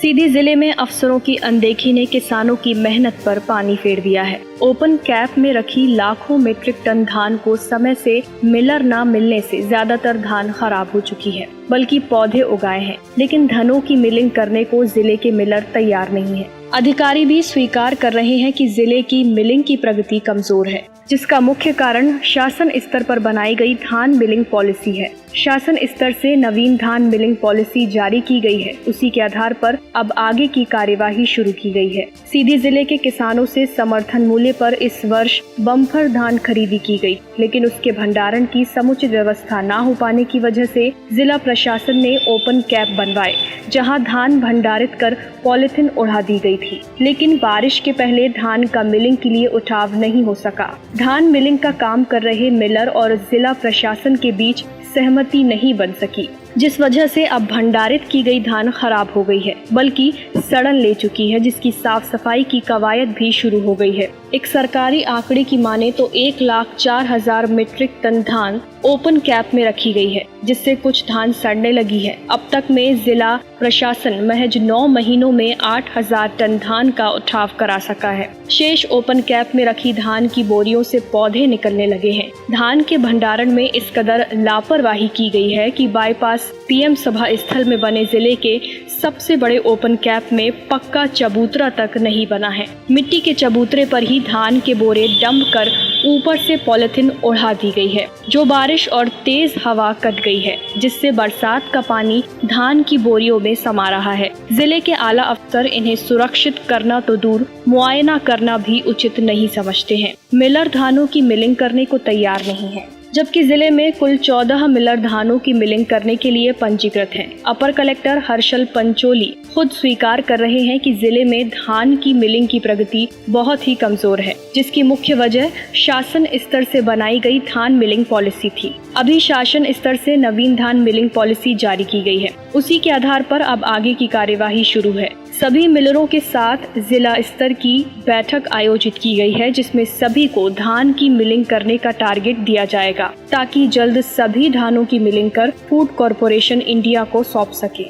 सीधी जिले में अफसरों की अनदेखी ने किसानों की मेहनत पर पानी फेर दिया है। ओपन कैप में रखी लाखों मीट्रिक टन धान को समय से मिलर न मिलने से ज्यादातर धान खराब हो चुकी है, बल्कि पौधे उगाए हैं, लेकिन धनों की मिलिंग करने को जिले के मिलर तैयार नहीं है। अधिकारी भी स्वीकार कर रहे हैं कि जिले की मिलिंग की प्रगति कमजोर है, जिसका मुख्य कारण शासन स्तर पर बनाई गई धान मिलिंग पॉलिसी है। शासन स्तर से नवीन धान मिलिंग पॉलिसी जारी की गई है, उसी के आधार पर अब आगे की कार्यवाही शुरू की गई है। सीधी जिले के किसानों से समर्थन मूल्य पर इस वर्ष बम्पर धान खरीदी की गई, लेकिन उसके भंडारण की समुचित व्यवस्था न हो पाने की वजह से जिला प्रशासन ने ओपन कैप बनवाए, जहां धान भंडारित कर पॉलिथीन उड़ा दी गई थी। लेकिन बारिश के पहले धान का मिलिंग के लिए उठाव नहीं हो सका। धान मिलिंग का काम कर रहे मिलर और जिला प्रशासन के बीच सहमति नहीं बन सकी, जिस वजह से अब भंडारित की गई धान खराब हो गई है, बल्कि सड़न ले चुकी है, जिसकी साफ सफाई की कवायद भी शुरू हो गई है। एक सरकारी आंकड़े की माने तो 1,04,000 मीट्रिक टन धान ओपन कैप में रखी गई है, जिससे कुछ धान सड़ने लगी है। अब तक में जिला प्रशासन महज 9 महीनों में 8,000 टन धान का उठाव करा सका है। शेष ओपन कैप में रखी धान की बोरियों से पौधे निकलने लगे हैं। धान के भंडारण में इस कदर लापरवाही की गई है कि बाईपास पीएम सभा स्थल में बने जिले के सबसे बड़े ओपन कैप में पक्का चबूतरा तक नहीं बना है। मिट्टी के चबूतरे पर ही धान के बोरे डंप कर ऊपर से पॉलिथीन उड़ा दी गई है, जो बारिश और तेज हवा कट गई है, जिससे बरसात का पानी धान की बोरियों में समा रहा है। जिले के आला अफसर इन्हें सुरक्षित करना तो दूर, मुआयना करना भी उचित नहीं समझते हैं। मिलर धानों की मिलिंग करने को तैयार नहीं है, जबकि जिले में कुल 14 मिलर धानों की मिलिंग करने के लिए पंजीकृत हैं। अपर कलेक्टर हर्षल पंचोली खुद स्वीकार कर रहे हैं कि जिले में धान की मिलिंग की प्रगति बहुत ही कमजोर है, जिसकी मुख्य वजह शासन स्तर से बनाई गई धान मिलिंग पॉलिसी थी। अभी शासन स्तर से नवीन धान मिलिंग पॉलिसी जारी की गई है, उसी के आधार पर अब आगे की कार्यवाही शुरू है। सभी मिलरों के साथ जिला स्तर की बैठक आयोजित की गई है, जिसमें सभी को धान की मिलिंग करने का टारगेट दिया जाएगा, ताकि जल्द सभी धानों की मिलिंग कर फूड कॉरपोरेशन इंडिया को सौंप सके।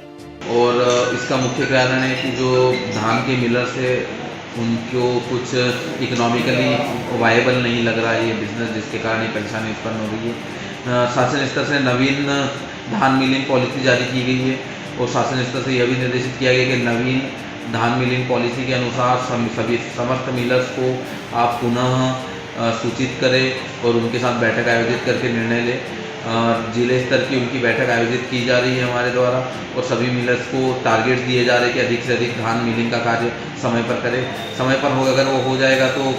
और इसका मुख्य कारण है कि जो धान के मिलर से उनको कुछ इकोनॉमिकली वायबल नहीं लग रहा है ये बिजनेस, जिसके कारण ये परेशानी उत्पन्न हो रही है। शासन स्तर से नवीन धान मिलिंग पॉलिसी जारी की गई है और शासन स्तर से यह भी निर्देशित किया गया कि नवीन धान मिलिंग पॉलिसी के अनुसार सभी समस्त मिलर्स को आप पुनः सूचित करें और उनके साथ बैठक आयोजित करके निर्णय लें। जिले स्तर की उनकी बैठक आयोजित की जा रही है हमारे द्वारा और सभी मिलर्स को टारगेट्स दिए जा रहे हैं कि अधिक से अधिक धान मिलिंग का कार्य समय पर करें। समय पर हो अगर वो हो जाएगा तो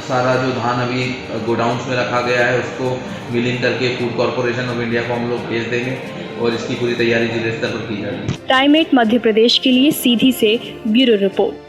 सारा जो धान अभी गोडाउन्स में रखा गया है उसको मिलिंग करके फूड कॉरपोरेशन ऑफ इंडिया को हम लोग भेज देंगे और इसकी पूरी तैयारी जिले स्तर पर की जाएगी। टाइम 8 मध्य प्रदेश के लिए सीधी से ब्यूरो रिपोर्ट।